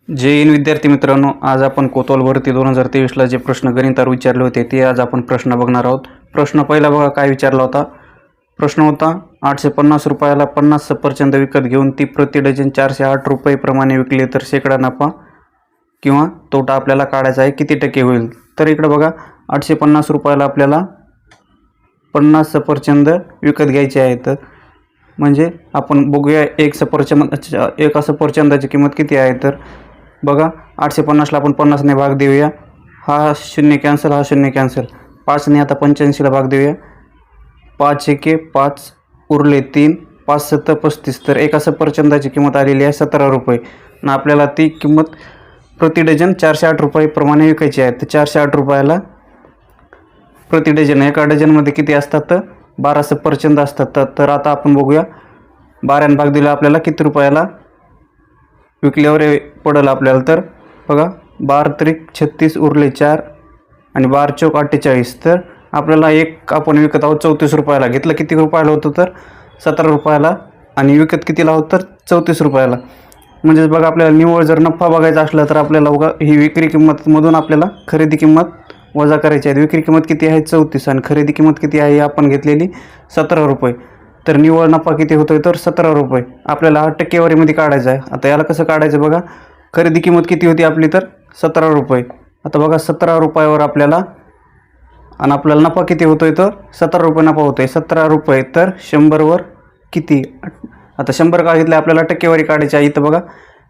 जय हिंद विद्यार्थी मित्रांनो, आज आपण कोतवाल भरती 2023ला जे प्रश्न गणितावर विचारले होते ते आज आपण प्रश्न बघणार आहोत। प्रश्न पहिला बघा काय विचारला होता। प्रश्न होता 850 रुपयाला 50 सफरचंद विकत घेऊन ती प्रति डझन 408 रुपये प्रमाणे विकले तर शेकडा नफा किंवा तोटा आपल्याला काढायचा आहे, किती टक्के होईल। तर इकडे बघा 850 रुपयाला आपल्याला 50 सफरचंद विकत घ्यायचे आहेत, म्हणजे आपण बघूया एका सफरचंदाची किंमत किती आहे। तर बघा 850ला आपण 50ने भाग देऊया, हा शून्य कॅन्सल, हा शून्य कॅन्सल, 5ने आता 85ला भाग देऊया, 5 एके 5 उरले 3, 5 7 35, तर एका सफरचंदाची किंमत आलेली आहे 17 रुपये आणि आपल्याला ती किंमत प्रति डझन 408 रुपये प्रमाणे विकायची आहे। तर 408 रुपयाला प्रति डझन, एका डझनमध्ये किती असतात तर 12 सफरचंद असतात। तर आता आपण बघूया 12ने भाग दिला आपल्याला किती रुपयाला विकल्यावर पडेल आपल्याला। तर बघा 12 त्रिक 36 उरले 4 आणि 12 चौक 48, तर आपल्याला एक आपण विकत आहोत 34 रुपयाला। घेतलं किती रुपयाला होतं तर 17 रुपयाला आणि विकत कितीला होतं तर 34 रुपयाला। म्हणजेच बघा आपल्याला निव्वळ जर नफा बघायचा असला तर आपल्याला बघा ही विक्री किंमतमधून आपल्याला खरेदी किंमत वजा करायची आहे। विक्री किंमत किती आहे 34 आणि खरेदी किंमत किती आहे आपण घेतलेली 17 रुपये, तर निव्वळ नफा किती होतोय तर 17 रुपये आपल्याला हा टक्केवारीमध्ये काढायचा आहे। आता याला कसं काढायचं बघा, खरेदी किंमत किती होती आपली तर 17 रुपये। आता बघा 17 रुपयावर आपल्याला आणि आपल्याला नफा किती होतोय तर 17 रुपये नफा होतोय। 17 रुपये तर 100वर किती, आता 100 का घेतले आपल्याला टक्केवारी काढायची आहे। इथं बघा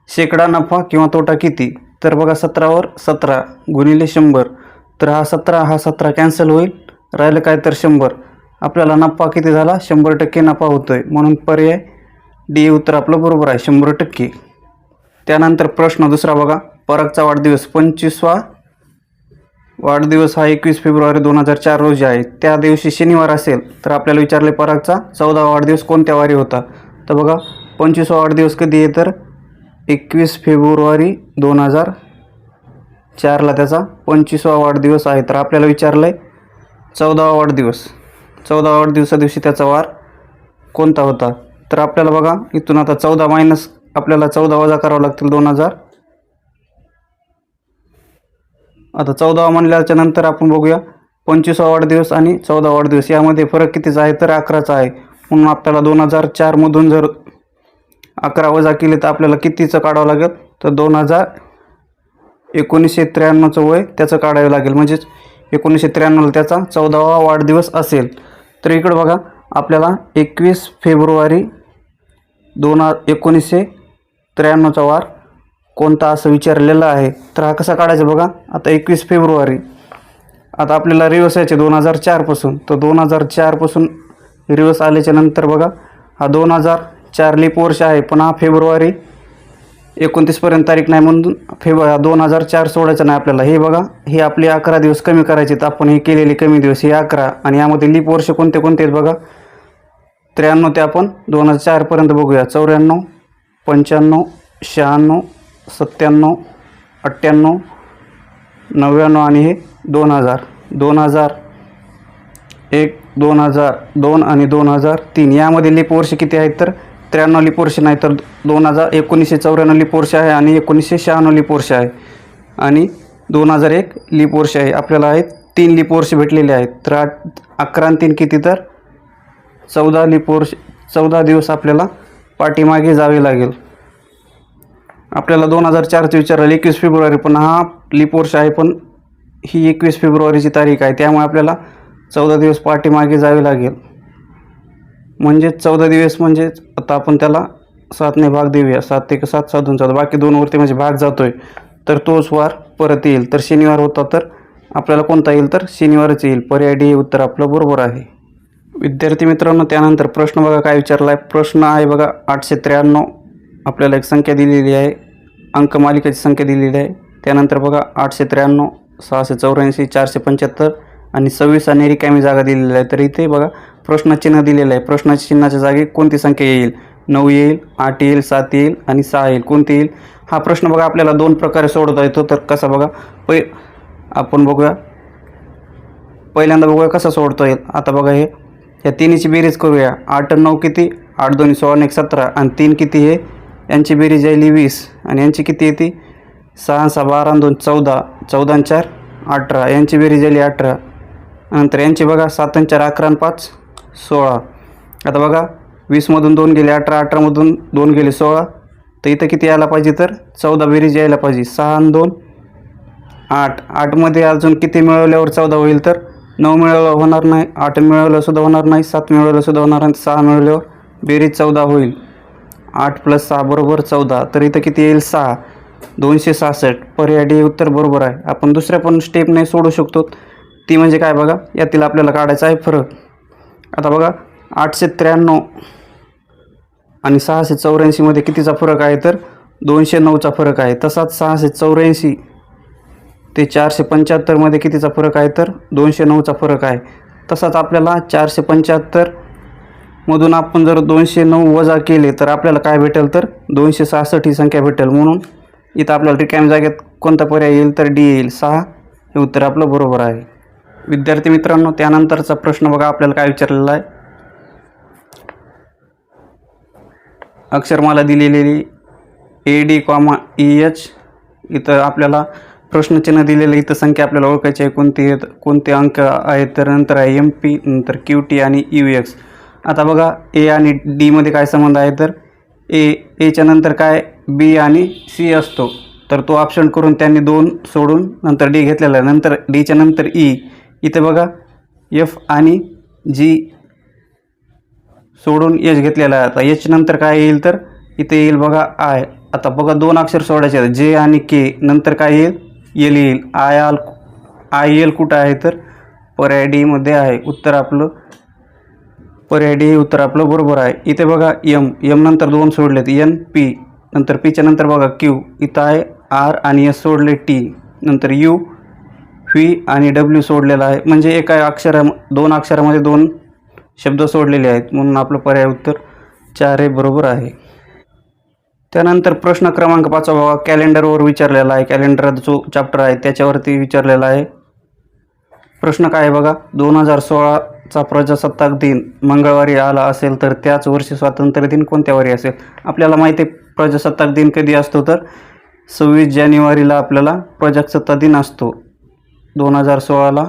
शेकडा नफा किंवा तोटा किती, तर बघा 17वर 17 गुणिले 100, तर हा 17 कॅन्सल होईल, राहिलं काय तर 100, आपल्याला नफा किती झाला 100% नफा होतोय, म्हणून पर्याय डी उत्तर आपलं बरोबर आहे 100%। त्यानंतर प्रश्न दुसरा बघा, परागचा वाढदिवस 25वा वाढदिवस हा 21 फेब्रुवारी 2004 रोजी आहे, त्या दिवशी शनिवार असेल तर आपल्याला विचारले परागचा 14वा वाढदिवस कोणत्या वारी होता। तर बघा 25वा वाढदिवस कधी आहे तर 21 फेब्रुवारी 2004ला त्याचा 25वा वाढदिवस आहे। तर आपल्याला विचारलं आहे 14वा वाढदिवस, 14वा वाढदिवसा दिवशी त्याचा वार कोणता होता। तर आपल्याला बघा इथून आता 14 मायनस आपल्याला 14 वजा करावं लागतील 2000, आता 14 म्हणल्याच्या नंतर आपण बघूया 25वा वाढदिवस आणि 14वा वाढदिवस यामध्ये फरक कितीचा आहे तर 11चा आहे, म्हणून आपल्याला 2004 मधून जर 11 वजा केले तर आपल्याला कितीचं काढावं लागेल तर 1993चं वय त्याचं काढावं लागेल, म्हणजेच 1993ला त्याचा 14वा वाढदिवस असेल। तर इकडे बघा आपल्याला 21 फेब्रुवारी 1993चा वार कोणता असं विचारलेलं आहे। तर हा कसा काढायचा बघा, आता 21 फेब्रुवारी, आता आपल्याला रिवर्स यायचे 2004 पासून, तर 2004 पासून रिवर्स आल्याच्या नंतर बघा हा 2004 लीप वर्ष आहे, पण हा फेब्रुवारी 29 पर्यंत तारीख नाही, म्हणून 2004 सोडायचं नाही आपल्याला। हे बघा हे आपले 11 दिवस कमी करायचे, तर आपण हे केलेले कमी दिवस हे 11 आणि यामध्ये लीप वर्ष कोणते कोणते आहेत बघा 93 ते आपण 2004 पर्यंत बघूया, 94 95 96 97 98 99 आणि हे 2000 2001 2002 आणि 2003 यामध्ये लीप वर्ष किती आहेत तर 93 लीप वर्ष नाही तर 1994 लीप वर्ष आहे आणि 1996 लीप वर्ष आहे आणि 2001 लीप वर्ष आहे। आपल्याला आहेत 3 लीप वर्ष भेटलेले आहेत, तर 11 आणि 3 किती तर 14 लीप वर्ष, 14 दिवस आपल्याला पाठीमागे जावे लागेल। आपल्याला 2004चं विचारलं 21 फेब्रुवारी, पण हा लीप वर्ष आहे, पण ही 21 फेब्रुवारीची तारीख आहे, त्यामुळे आपल्याला 14 दिवस पाठीमागे जावे लागेल, म्हणजे 14 दिवस म्हणजे आता आपण त्याला 7ने भाग देऊया, 7 1 7 7 2 14, बाकी 2 वरती म्हणजे भाग जातोय, तर तोच वार परत येईल। तर शनिवार होता तर आपल्याला कोणता येईल तर शनिवारच येईल, पर्याय डी उत्तर आपलं बरोबर आहे। विद्यार्थी मित्रांनो त्यानंतर प्रश्न बघा काय विचारला आहे। प्रश्न आहे बघा 893, आपल्याला एक संख्या दिलेली आहे, अंकमालिकेची संख्या दिलेली आहे। त्यानंतर बघा 893 684 475 आणि 26 आणि रिकामी जागा दिलेली आहे। तर इथे बघा प्रश्नचिन्ह दिलेलं आहे, प्रश्नाच्या चिन्हाच्या जागी कोणती संख्या येईल, 9 येईल, 8 येईल, 7 येईल आणि 6 येईल, कोणती येईल। हा प्रश्न बघा आपल्याला 2 प्रकारे सोडवता येतो, तर कसा बघा आपण बघूया, पहिल्यांदा बघूया कसा सोडता येईल। आता बघा हे या तिन्हीची बेरीज करूया, 8 आणि 9 किती, 8 2 16 1 17 आणि 3 किती हे यांची बेरीज आहे 20 आणि यांची किती येते 6 6 12 2 14, 14 4 18, यांची बेरीज झाली 18. नंतर यांची बघा 7 4 11 5 16. आता बघा 20मधून 2 गेले 18, 18मधून 2 गेले 16. तर इथं किती यायला पाहिजे तर 14 बेरीज यायला पाहिजे. 6 2 8, 8मध्ये अजून किती मिळवल्यावर 14 होईल तर 9 मिळवलं होणार नाही, 8 मिळवलं सुद्धा होणार नाही, 7 मिळवलं सुद्धा होणार नाही, 6 मिळवल्यावर बेरीज 14 होईल. 8 + 6 = 14. तर इथं किती येईल 6. 266. पर्याय डी उत्तर बरोबर आहे. आपण दुसऱ्या पण स्टेपने सोडू शकतो. ती म्हणजे काय बघा, यातील आपल्याला काढायचा आहे फरक. आता बघा 893 आणि 684 मध्ये कितीचा फरक आहे तर 209चा फरक आहे. तसाच 684 ते 475 मध्ये कितीचा फरक आहे तर 209चा फरक आहे. तसाच आपल्याला 475 मधून आपण जर 209 वजा केले तर आपल्याला काय भेटेल तर 266 ही संख्या भेटेल. म्हणून इथं आपल्याला रिकाम्या जागेत कोणता पर्याय येईल तर डी येईल. 6 हे उत्तर आपलं बरोबर आहे. विद्यार्थी मित्रांनो, त्यानंतरचा प्रश्न बघा आपल्याला काय विचारलेला आहे. अक्षरमाला दिलेली AD, EH. इथं आपल्याला प्रश्नचिन्ह दिलेलं, इथं संख्या आपल्याला ओळखायची आहे. कोणते अंक आहेत तर नंतर आहे MP, नंतर QT आणि UX. आता बघा A आणि D मध्ये काय संबंध आहे तर Aच्या नंतर काय B आणि C असतो. तर तो ऑप्शन करून त्यांनी 2 सोडून नंतर D घेतलेला आहे. नंतर Dच्या नंतर E. इथे बघा F आणि G सोडून H घेतलेला आहे. आता H नंतर काय येईल तर इथे येईल बघा I. आता बघा 2 अक्षर सोडायचे आहेत, J आणि K. नंतर काय येईल L येईल. IL कुठं आहे तर पर्याय डी मध्ये आहे. उत्तर आपलं पर्याय डी हे उत्तर आपलं बरोबर आहे. इथे बघा M नंतर 2 सोडलेत, N P. नंतर Pच्या नंतर बघा Q. इथं आहे R आणि S सोडले T. नंतर U V आणि W सोडलेला आहे. म्हणजे एका 2 अक्षरामध्ये 2 शब्द सोडलेले आहेत. म्हणून आपलं पर्याय उत्तर 4 हे बरोबर आहे. त्यानंतर प्रश्न क्रमांक 5 बघा, कॅलेंडरवर विचारलेला आहे. कॅलेंडरचा जो चॅप्टर आहे त्याच्यावरती विचारलेला आहे. प्रश्न काय आहे बघा, 2016चा प्रजासत्ताक दिन मंगळवारी आला असेल तर त्याच वर्षी स्वातंत्र्य दिन कोणत्या वारी असेल. आपल्याला माहिती आहे प्रजासत्ताक दिन कधी असतो तर 26 जानेवारीला आपल्याला प्रजासत्ताक दिन असतो. 2016ला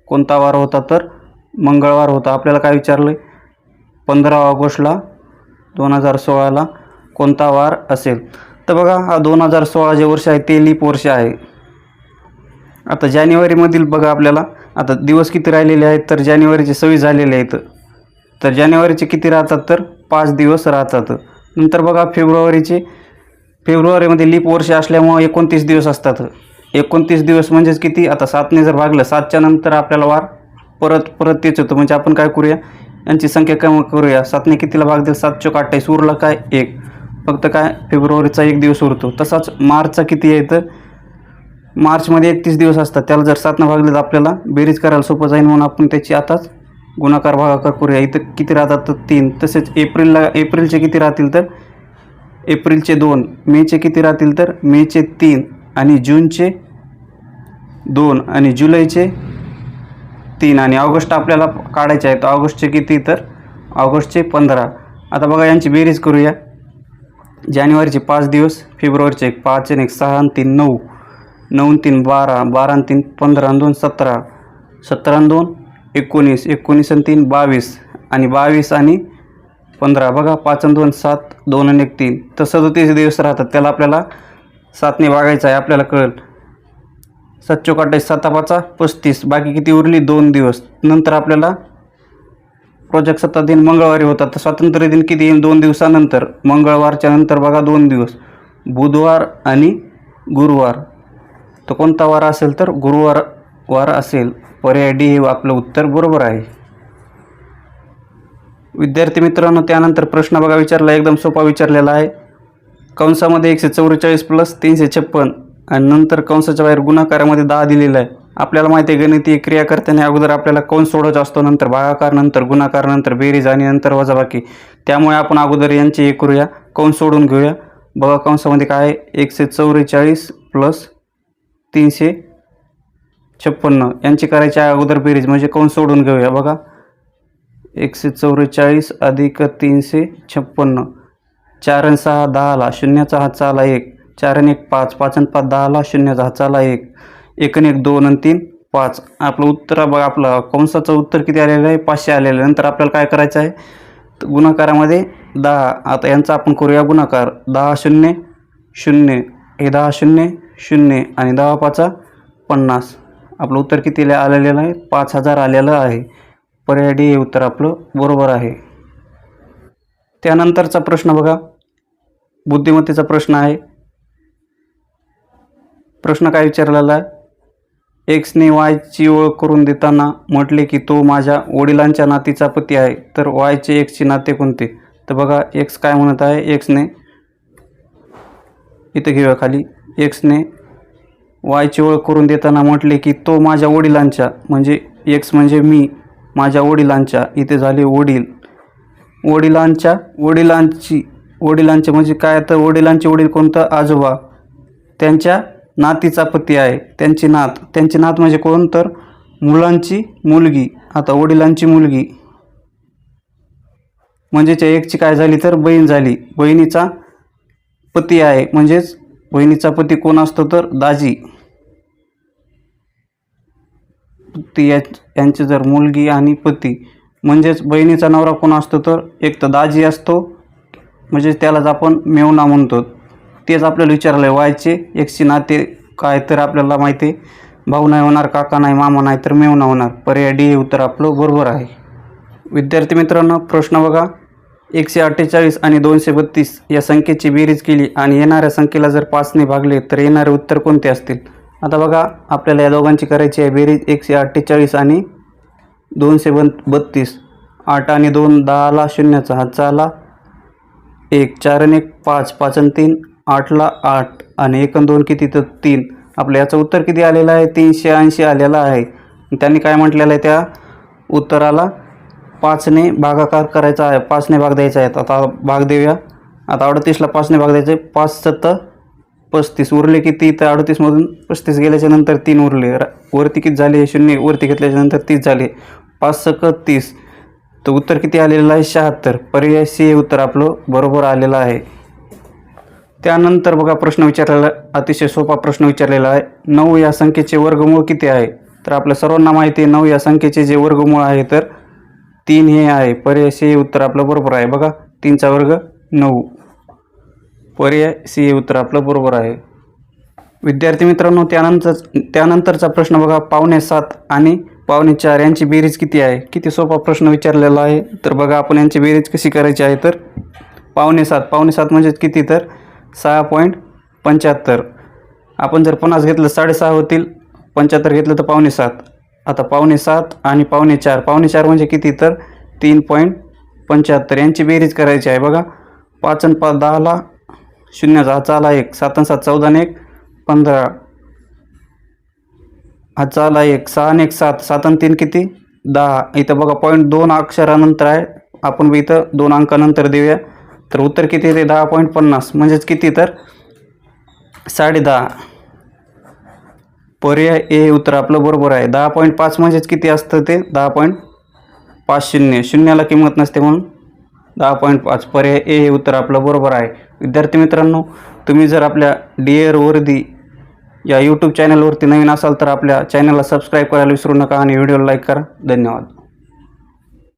कोणता वार होता तर मंगळवार होता. आपल्याला काय विचारलं 15 ऑगस्टला 2016ला कोणता वार असेल. तर बघा हा 2016 जे वर्ष आहे ते लीप वर्ष आहे. आता जानेवारीमधील बघा आपल्याला आता दिवस किती राहिलेले आहेत तर जानेवारीचे 26 झालेले आहेत. तर जानेवारीचे किती राहतात तर 5 दिवस राहतात. नंतर बघा फेब्रुवारीमध्ये लीप वर्ष असल्यामुळे 29 दिवस असतात. 29 दिवस म्हणजेच किती, आता 7ने जर भागलं 7च्या नंतर आपल्याला वार परत तेच होतं. म्हणजे आपण काय करूया, यांची संख्या कमी करूया. 7ने कितीला भाग देईल 7 चोक 28, उरला काय 1. फक्त काय फेब्रुवारीचा 1 दिवस उरतो. तसाच मार्चचा किती आहे तर मार्चमध्ये 31 दिवस असतात. त्याला जर 7ने भागले तर आपल्याला बेरीज करायला सोपं जाईल. म्हणून आपण त्याची आताच गुणाकार भागाकार करूया. इथं किती राहतात तर 3. तसेच एप्रिलचे किती राहतील तर एप्रिलचे 2, मेचे किती राहतील तर मेचे 3 आणि जूनचे 2 आणि जुलैचे 3 आणि ऑगस्ट आपल्याला काढायचे आहेत. ऑगस्टचे किती तर ऑगस्टचे 15. आता बघा यांची बेरीज करूया. जानेवारीचे 5 दिवस, फेब्रुवारीचे 1, 5 आणि 1 6 आणि 3 9, 9 3 12, 12 आणि 3 15 आणि 2 17, 17 आणि 2 19, 19 आणि 3 22 आणि 22 आणि 15 बघा 5 आणि 2 7, 2 आणि 1 3. तर 37 दिवस राहतात. त्याला आपल्याला 7ने भागायचं आहे. आपल्याला कळेल 7 चोक 28, 7 5 35, बाकी किती उरली 2 दिवस. नंतर आपल्याला प्रजासत्ताक दिन मंगळवारी होता. तर स्वातंत्र्य दिन किती येईल 2 दिवसानंतर. मंगळवारच्या नंतर बघा 2 दिवस, बुधवार आणि गुरुवार. तर कोणता वार असेल तर गुरुवार वार असेल. पर्याय डी हे आपलं उत्तर बरोबर आहे. विद्यार्थी मित्रांनो, त्यानंतर प्रश्न बघा विचारला, एकदम सोपा विचारलेला आहे. कंसामध्ये 144 + 356 आणि नंतर कंसाच्या बाहेर गुणाकारामध्ये 10 दिलेला आहे. आपल्याला माहिती आहे गणितीय क्रिया करताना अगोदर आपल्याला कंस सोडायचा असतो, नंतर भागाकार, नंतर गुणाकार, नंतर बेरीज आणि नंतर वजाबाकी. त्यामुळे आपण अगोदर यांची हे करूया, कंस सोडून घेऊया. बघा कंसामध्ये काय आहे 144 + 356 यांची करायची आहे अगोदर बेरीज, म्हणजे कंस सोडून घेऊया. बघा 144 + 356, 4 आणि 6 10ला, 0चा हातचा आला 1, 4 आणि 1 5, 5 आणि 5 10ला, 0 हाताला 1, 1 आणि 1 2 आणि 3 5. आपलं उत्तर बघा, आपलं कंसाचं उत्तर किती आलेलं आहे? 500 आलेलं आहे. नंतर आपल्याला काय करायचं आहे? तर गुणाकारामध्ये 10. आता यांचा आपण करूया गुणाकार. 10 0 0, हे 10 0 0 आणि 10 5 50. आपलं उत्तर किती आलेलं आहे? 5000 आलेलं आहे. पर्याय डी हे उत्तर आपलं बरोबर आहे. त्यानंतरचा प्रश्न बघा, बुद्धिमत्तेचा प्रश्न आहे. प्रश्न काय विचारलेला आहे? एक्सने वायची ओळख करून देताना म्हटले की तो माझ्या वडिलांच्या नातीचा पती आहे, तर वायचे एक्सचे नाते कोणते? तर बघा, एक्स काय म्हणत आहे? एक्सने इथं घेऊया खाली. एक्सने वायची ओळख करून देताना म्हटले की तो माझ्या वडिलांच्या, म्हणजे एक्स म्हणजे मी, माझ्या वडिलांच्या, इथे झाले वडील, वडिलांचे म्हणजे काय? तर वडिलांचे वडील कोणतं? आजोबा, त्यांच्या नातीचा पती आहे. त्यांची नात म्हणजे कोण? तर मुलांची मुलगी. आता वडिलांची मुलगी म्हणजेच एकची काय झाली? तर बहीण झाली. बहिणीचा पती आहे, म्हणजेच बहिणीचा पती कोण असतो? तर दाजी. यांची जर मुलगी आणि पती, म्हणजेच बहिणीचा नवरा कोण असतो? तर एक तर दाजी असतो, म्हणजे त्यालाच आपण मेवणा म्हणतो. तेच आपल्याला विचारलं आहे. वायचे एक्सचे नाते काय? तर आपल्याला माहिती आहे, भाऊ नाही होणार, काका नाही, मामा नाही, तर मेवणा होणार. पर्याय डी हे उत्तर आपलं बरोबर आहे. विद्यार्थी मित्रांनो, प्रश्न बघा, 148 आणि 232 या संख्येची बेरीज केली आणि येणाऱ्या संख्येला जर 5ने भागले तर येणारे उत्तर कोणते असतील? आता बघा, आपल्याला या दोघांची करायची आहे बेरीज. 148 आणि 232. 8 आणि 2 10ला, 0 हाताला 1, 4 आणि 1 5, 5 आणि 3 8ला 8 आणि 1 आणि 2 किती? तर 3. आपलं याचं उत्तर किती आलेलं आहे? 380 आलेलं आहे. त्यांनी काय म्हटलेलं आहे? त्या उत्तराला 5ने भागाकार करायचा आहे, 5ने भाग द्यायचा आहे. आता भाग देऊया. आता 38ला 5ने भाग द्यायचे. 5 7 35 उरले किती? तर 38मधून 35 गेल्याच्या नंतर 3 उरले. वरती किती झाले? 0 वरती घेतल्याच्या नंतर 30 झाले. 5 6 30. तर उत्तर किती आलेलं आहे? 76. पर्याय सी हे उत्तर आपलं बरोबर आलेलं आहे. त्यानंतर बघा, प्रश्न विचारलेला, अतिशय सोपा प्रश्न विचारलेला आहे. 9 या संख्येचे वर्गमूळ किती आहे? तर आपल्या सर्वांना माहिती आहे 9 या संख्येचे जे वर्गमूळ आहे तर 3 हे आहे. पर्याय सी हे उत्तर आपलं बरोबर आहे. बघा, 3चा वर्ग 9. पर्याय सी हे उत्तर आपलं बरोबर आहे. विद्यार्थी मित्रांनो, त्यानंतरचा प्रश्न बघा, 7.25 आणि 4.25 यांची बेरीज किती आहे? किती सोपा प्रश्न विचारलेला आहे. तर बघा, आपण यांची बेरीज कशी करायची आहे? तर 7.25 म्हणजे किती? तर 6.75. आपण जर 50 घेतलं 6.5 होतील, 75 घेतलं तर 7.25. आता 7.25 आणि 4.25, 4.25 म्हणजे किती? तर 3.75. यांची बेरीज करायची आहे. बघा, 5 आणि 5 10ला, 0 हाताला 1, 7 आणि 7 14 आणि 1 15 हाताला 1, 6 आणि 1 7, 7 आणि 3 किती? 10. इथं बघा, पॉईंट 2 अक्षरानंतर आहे. आपण इथं 2 अंकानंतर देऊया. तर उत्तर किती येते? 10.50. म्हणजेच किती? तर 10.5. पर्याय ए हे उत्तर आपलं बरोबर आहे. 10.5 म्हणजेच किती असतं? ते 10.50. शून्याला किंमत नसते म्हणून 10.5. पर्याय ए हे उत्तर आपलं बरोबर आहे. विद्यार्थी मित्रांनो, तुम्ही जर आपल्या डिअर वर्दी या यूट्यूब चॅनलवरती नवीन असाल तर आपल्या चॅनलला सबस्क्राईब करायला विसरू नका आणि व्हिडिओला लाईक करा. धन्यवाद.